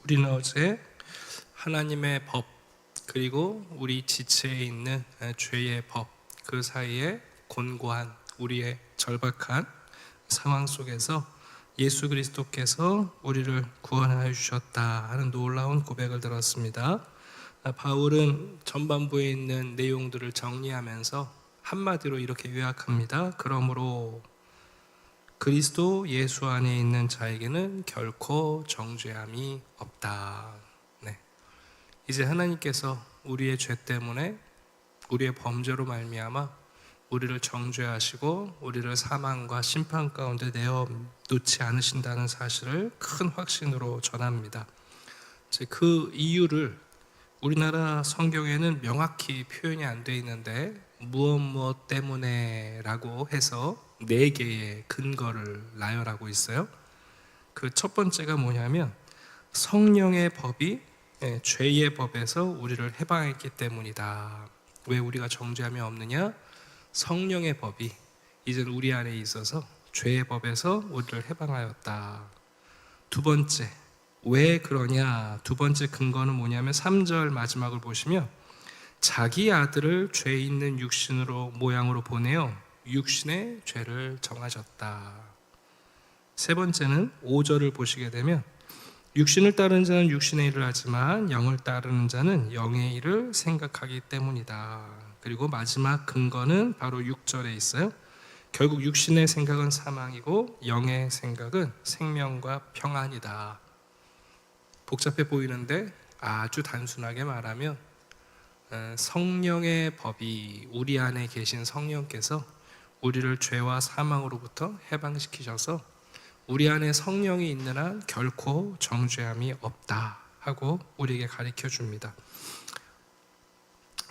우리는 어제 하나님의 법 그리고 우리 지체에 있는 죄의 법, 그 사이에 곤고한 우리의 절박한 상황 속에서 예수 그리스도께서 우리를 구원하여 주셨다 하는 놀라운 고백을 들었습니다. 바울은 전반부에 있는 내용들을 정리하면서 한마디로 이렇게 요약합니다. 그러므로 그리스도 예수 안에 있는 자에게는 결코 정죄함이 없다. 네. 이제 하나님께서 우리의 죄 때문에 우리의 범죄로 말미암아 우리를 정죄하시고 우리를 사망과 심판 가운데 내어놓지 않으신다는 사실을 큰 확신으로 전합니다. 그 이유를 우리나라 성경에는 명확히 표현이 안 돼 있는데 무엇 때문에 라고 해서 4개의 근거를 나열하고 있어요. 그 첫 번째가 뭐냐면 성령의 법이 죄의 법에서 우리를 해방했기 때문이다. 왜 우리가 정죄함이 없느냐? 성령의 법이 이제 우리 안에 있어서 죄의 법에서 우리를 해방하였다. 두 번째, 왜 그러냐? 두 번째 근거는 뭐냐면 3절 마지막을 보시면 자기 아들을 죄 있는 육신으로 모양으로 보내어 육신의 죄를 정하셨다. 세 번째는 5절을 보시게 되면 육신을 따르는 자는 육신의 일을 하지만 영을 따르는 자는 영의 일을 생각하기 때문이다. 그리고 마지막 근거는 바로 6절에 있어요. 결국 육신의 생각은 사망이고 영의 생각은 생명과 평안이다. 복잡해 보이는데 아주 단순하게 말하면 성령의 법이 우리 안에 계신 성령께서 우리를 죄와 사망으로부터 해방시키셔서 우리 안에 성령이 있는 한 결코 정죄함이 없다 하고 우리에게 가르쳐 줍니다.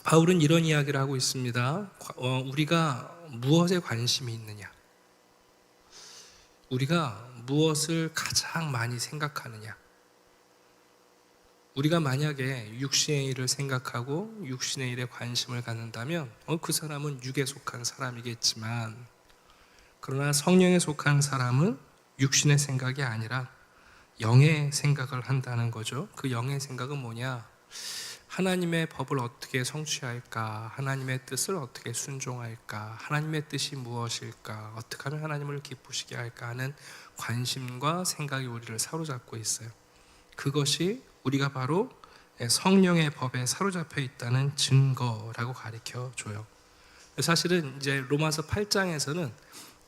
바울은 이런 이야기를 하고 있습니다. 우리가 무엇에 관심이 있느냐? 우리가 무엇을 가장 많이 생각하느냐? 우리가 만약에 육신의 일을 생각하고 육신의 일에 관심을 갖는다면 그 사람은 육에 속한 사람이겠지만, 그러나 성령에 속한 사람은 육신의 생각이 아니라 영의 생각을 한다는 거죠. 그 영의 생각은 뭐냐? 하나님의 법을 어떻게 성취할까? 하나님의 뜻을 어떻게 순종할까? 하나님의 뜻이 무엇일까? 어떻게 하면 하나님을 기쁘시게 할까 하는 관심과 생각이 우리를 사로잡고 있어요. 그것이 우리가 바로 성령의 법에 사로잡혀 있다는 증거라고 가르쳐 줘요. 사실은 이제 로마서 8장에서는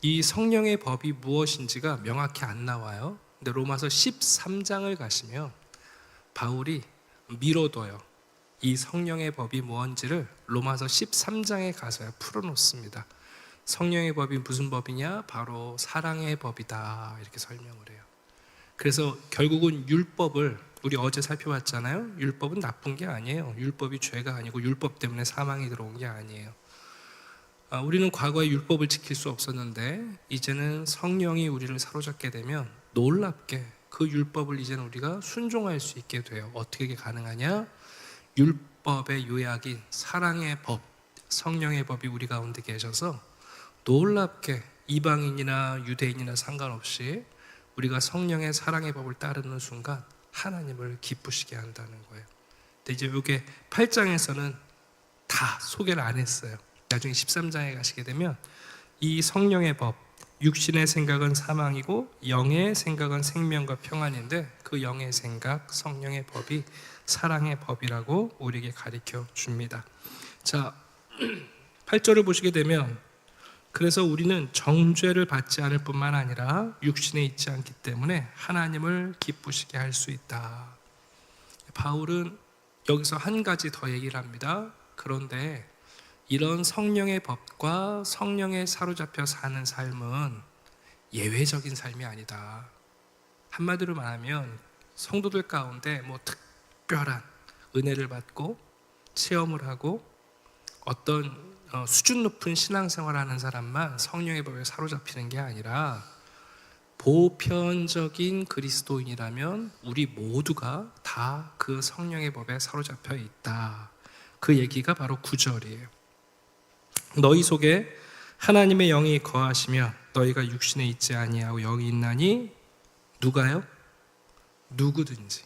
이 성령의 법이 무엇인지가 명확히 안 나와요. 근데 로마서 13장을 가시면 바울이 미뤄둬요. 이 성령의 법이 무엇인지를 로마서 13장에 가서야 풀어놓습니다. 성령의 법이 무슨 법이냐? 바로 사랑의 법이다, 이렇게 설명을 해요. 그래서 결국은 율법을 우리 어제 살펴봤잖아요. 율법은 나쁜 게 아니에요. 율법이 죄가 아니고 율법 때문에 사망이 들어온 게 아니에요. 우리는 과거에 율법을 지킬 수 없었는데 이제는 성령이 우리를 사로잡게 되면 놀랍게 그 율법을 이제는 우리가 순종할 수 있게 돼요. 어떻게 가능하냐? 율법의 요약인 사랑의 법, 성령의 법이 우리 가운데 계셔서 놀랍게 이방인이나 유대인이나 상관없이 우리가 성령의 사랑의 법을 따르는 순간 하나님을 기쁘시게 한다는 거예요. 근데 이제 이게 8장에서는 다 소개를 안 했어요. 나중에 13장에 가시게 되면 이 성령의 법, 육신의 생각은 사망이고 영의 생각은 생명과 평안인데 그 영의 생각, 성령의 법이 사랑의 법이라고 우리에게 가르쳐 줍니다. 자, 8절을 보시게 되면 그래서 우리는 정죄를 받지 않을 뿐만 아니라 육신에 있지 않기 때문에 하나님을 기쁘시게 할 수 있다. 바울은 여기서 한 가지 더 얘기를 합니다. 그런데 이런 성령의 법과 성령에 사로잡혀 사는 삶은 예외적인 삶이 아니다. 한마디로 말하면 성도들 가운데 특별한 은혜를 받고 체험을 하고 어떤 수준 높은 신앙생활을 하는 사람만 성령의 법에 사로잡히는 게 아니라 보편적인 그리스도인이라면 우리 모두가 다 그 성령의 법에 사로잡혀 있다. 그 얘기가 바로 9절이에요. 너희 속에 하나님의 영이 거하시며 너희가 육신에 있지 아니하고 영이 있나니 누가요? 누구든지.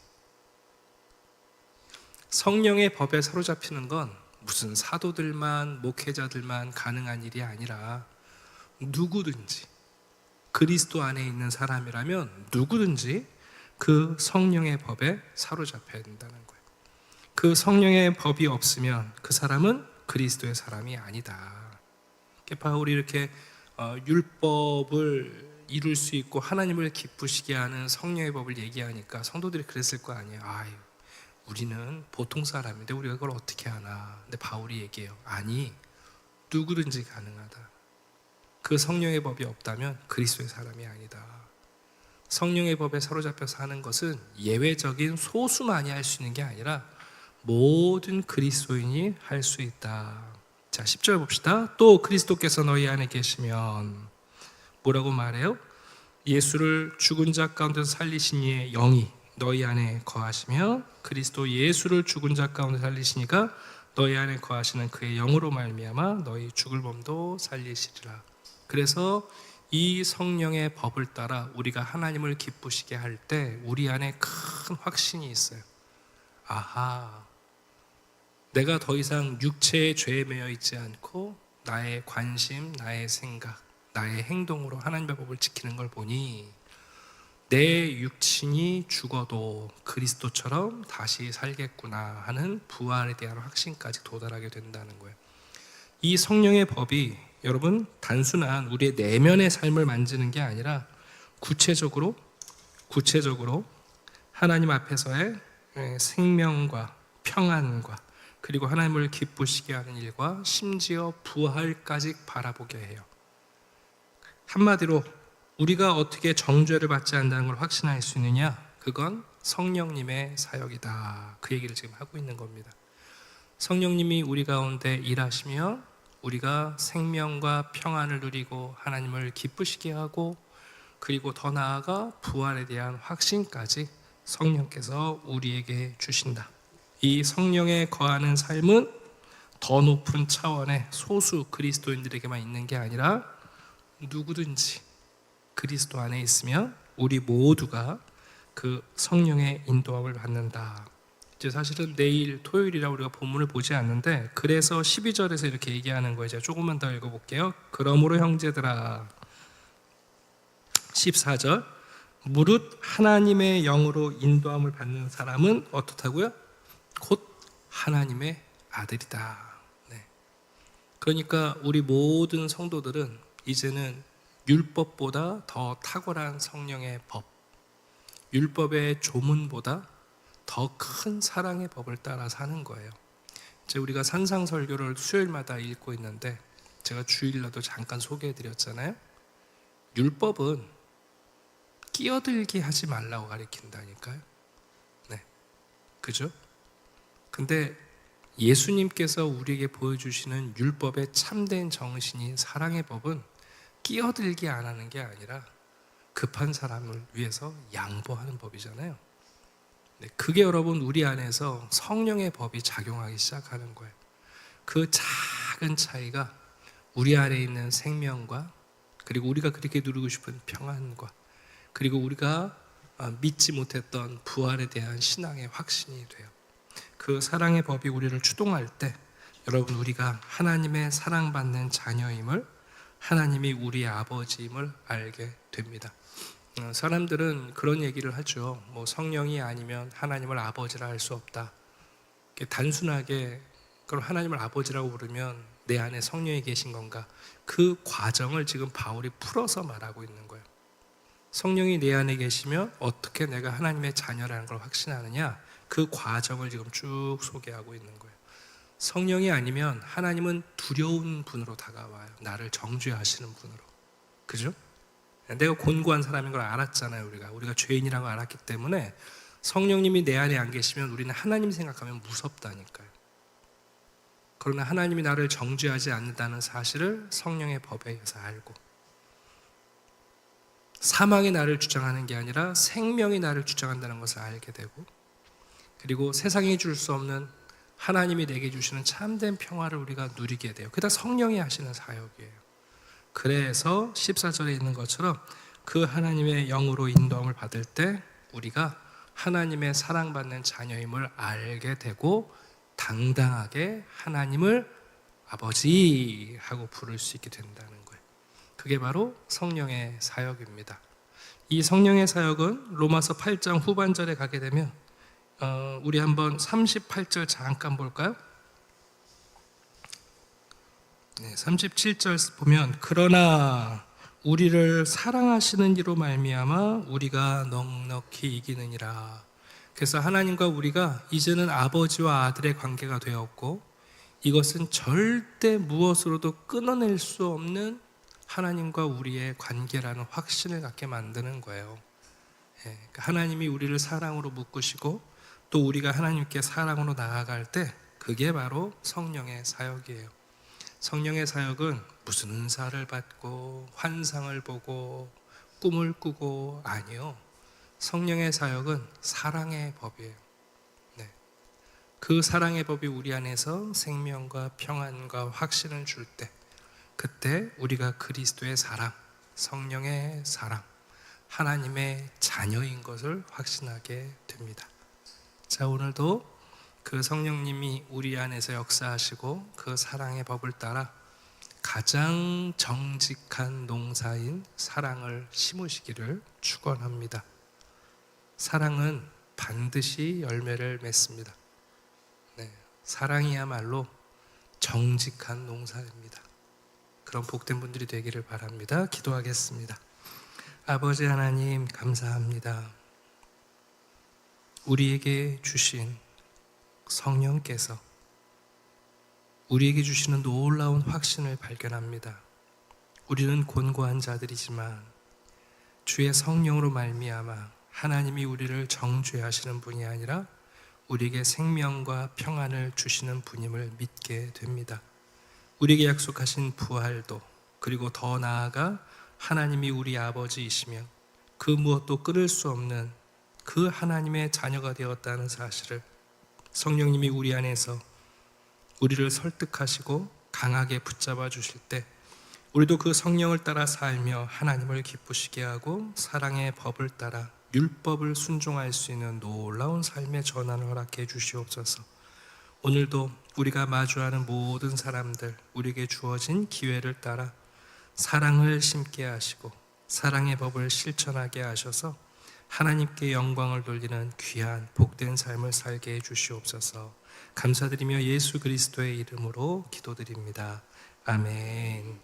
성령의 법에 사로잡히는 건 무슨 사도들만, 목회자들만 가능한 일이 아니라 누구든지, 그리스도 안에 있는 사람이라면 누구든지 그 성령의 법에 사로잡혀야 된다는 거예요. 그 성령의 법이 없으면 그 사람은 그리스도의 사람이 아니다. 바울이 이렇게 율법을 이룰 수 있고 하나님을 기쁘시게 하는 성령의 법을 얘기하니까 성도들이 그랬을 거 아니에요. 아유, 우리는 보통 사람인데 우리가 그걸 어떻게 하나. 근데 바울이 얘기해요. 아니, 누구든지 가능하다. 그 성령의 법이 없다면 그리스도의 사람이 아니다. 성령의 법에 사로잡혀 사는 것은 예외적인 소수만이 할 수 있는 게 아니라 모든 그리스도인이 할 수 있다. 자, 10절 봅시다. 또 그리스도께서 너희 안에 계시면 뭐라고 말해요? 예수를 죽은 자 가운데서 살리신 이의 영이 너희 안에 거하시며 그리스도 예수를 죽은 자 가운데 살리시니까 너희 안에 거하시는 그의 영으로 말미암아 너희 죽을 몸도 살리시리라. 그래서 이 성령의 법을 따라 우리가 하나님을 기쁘시게 할 때 우리 안에 큰 확신이 있어요. 아하, 내가 더 이상 육체의 죄에 매여 있지 않고 나의 관심, 나의 생각, 나의 행동으로 하나님의 법을 지키는 걸 보니 내 육신이 죽어도 그리스도처럼 다시 살겠구나 하는 부활에 대한 확신까지 도달하게 된다는 거예요. 이 성령의 법이 여러분 단순한 우리의 내면의 삶을 만지는 게 아니라 구체적으로 하나님 앞에서의 생명과 평안과 그리고 하나님을 기쁘시게 하는 일과 심지어 부활까지 바라보게 해요. 한마디로 우리가 어떻게 정죄를 받지 않는다는 걸 확신할 수 있느냐? 그건 성령님의 사역이다. 그 얘기를 지금 하고 있는 겁니다. 성령님이 우리 가운데 일하시며 우리가 생명과 평안을 누리고 하나님을 기쁘시게 하고 그리고 더 나아가 부활에 대한 확신까지 성령께서 우리에게 주신다. 이 성령에 거하는 삶은 더 높은 차원의 소수 그리스도인들에게만 있는 게 아니라 누구든지 그리스도 안에 있으면 우리 모두가 그 성령의 인도함을 받는다. 이제 사실은 내일 토요일이라 우리가 본문을 보지 않는데 그래서 12절에서 이렇게 얘기하는 거예요. 제가 조금만 더 읽어볼게요. 그러므로 형제들아 14절 무릇 하나님의 영으로 인도함을 받는 사람은 어떻다고요? 곧 하나님의 아들이다. 네. 그러니까 우리 모든 성도들은 이제는 율법보다 더 탁월한 성령의 법, 율법의 조문보다 더 큰 사랑의 법을 따라 사는 거예요. 이제 우리가 산상설교를 수요일마다 읽고 있는데 제가 주일날도 잠깐 소개해드렸잖아요. 율법은 끼어들기 하지 말라고 가르친다니까요. 네, 그죠? 근데 예수님께서 우리에게 보여주시는 율법의 참된 정신인 사랑의 법은 끼어들기 안 하는 게 아니라 급한 사람을 위해서 양보하는 법이잖아요. 네, 그게 여러분 우리 안에서 성령의 법이 작용하기 시작하는 거예요. 그 작은 차이가 우리 안에 있는 생명과 그리고 우리가 그렇게 누리고 싶은 평안과 그리고 우리가 믿지 못했던 부활에 대한 신앙의 확신이 돼요. 그 사랑의 법이 우리를 추동할 때 여러분 우리가 하나님의 사랑받는 자녀임을 하나님이 우리의 아버지임을 알게 됩니다. 사람들은 그런 얘기를 하죠. 뭐 성령이 아니면 하나님을 아버지라 할 수 없다. 단순하게 그럼 하나님을 아버지라고 부르면 내 안에 성령이 계신 건가? 그 과정을 지금 바울이 풀어서 말하고 있는 거예요. 성령이 내 안에 계시면 어떻게 내가 하나님의 자녀라는 걸 확신하느냐? 그 과정을 지금 쭉 소개하고 있는 거예요. 성령이 아니면 하나님은 두려운 분으로 다가와요. 나를 정죄하시는 분으로. 그죠? 내가 곤고한 사람인 걸 알았잖아요. 우리가 죄인이라고 알았기 때문에 성령님이 내 안에 안 계시면 우리는 하나님 생각하면 무섭다니까요. 그러나 하나님이 나를 정죄하지 않는다는 사실을 성령의 법에 의해서 알고 사망이 나를 주장하는 게 아니라 생명이 나를 주장한다는 것을 알게 되고 그리고 세상이 줄 수 없는 하나님이 내게 주시는 참된 평화를 우리가 누리게 돼요. 그다 성령이 하시는 사역이에요. 그래서 14절에 있는 것처럼 그 하나님의 영으로 인도함을 받을 때 우리가 하나님의 사랑받는 자녀임을 알게 되고 당당하게 하나님을 아버지 하고 부를 수 있게 된다는 거예요. 그게 바로 성령의 사역입니다. 이 성령의 사역은 로마서 8장 후반절에 가게 되면 우리 한번 38절 잠깐 볼까요? 네, 37절 보면 그러나 우리를 사랑하시는 이로 말미암아 우리가 넉넉히 이기느니라. 그래서 하나님과 우리가 이제는 아버지와 아들의 관계가 되었고 이것은 절대 무엇으로도 끊어낼 수 없는 하나님과 우리의 관계라는 확신을 갖게 만드는 거예요. 하나님이 우리를 사랑으로 묶으시고 또 우리가 하나님께 사랑으로 나아갈 때 그게 바로 성령의 사역이에요. 성령의 사역은 무슨 은사를 받고 환상을 보고 꿈을 꾸고 아니요. 성령의 사역은 사랑의 법이에요. 네. 그 사랑의 법이 우리 안에서 생명과 평안과 확신을 줄 때 그때 우리가 그리스도의 사랑, 성령의 사랑, 하나님의 자녀인 것을 확신하게 됩니다. 자, 오늘도 그 성령님이 우리 안에서 역사하시고 그 사랑의 법을 따라 가장 정직한 농사인 사랑을 심으시기를 축원합니다. 사랑은 반드시 열매를 맺습니다. 네, 사랑이야말로 정직한 농사입니다. 그런 복된 분들이 되기를 바랍니다. 기도하겠습니다. 아버지 하나님 감사합니다. 우리에게 주신 성령께서 우리에게 주시는 놀라운 확신을 발견합니다. 우리는 곤고한 자들이지만 주의 성령으로 말미암아 하나님이 우리를 정죄하시는 분이 아니라 우리에게 생명과 평안을 주시는 분임을 믿게 됩니다. 우리에게 약속하신 부활도 그리고 더 나아가 하나님이 우리 아버지이시며 그 무엇도 끊을 수 없는 그 하나님의 자녀가 되었다는 사실을 성령님이 우리 안에서 우리를 설득하시고 강하게 붙잡아 주실 때 우리도 그 성령을 따라 살며 하나님을 기쁘시게 하고 사랑의 법을 따라 율법을 순종할 수 있는 놀라운 삶의 전환을 허락해 주시옵소서. 오늘도 우리가 마주하는 모든 사람들 우리에게 주어진 기회를 따라 사랑을 심게 하시고 사랑의 법을 실천하게 하셔서 하나님께 영광을 돌리는 귀한 복된 삶을 살게 해주시옵소서. 감사드리며 예수 그리스도의 이름으로 기도드립니다. 아멘.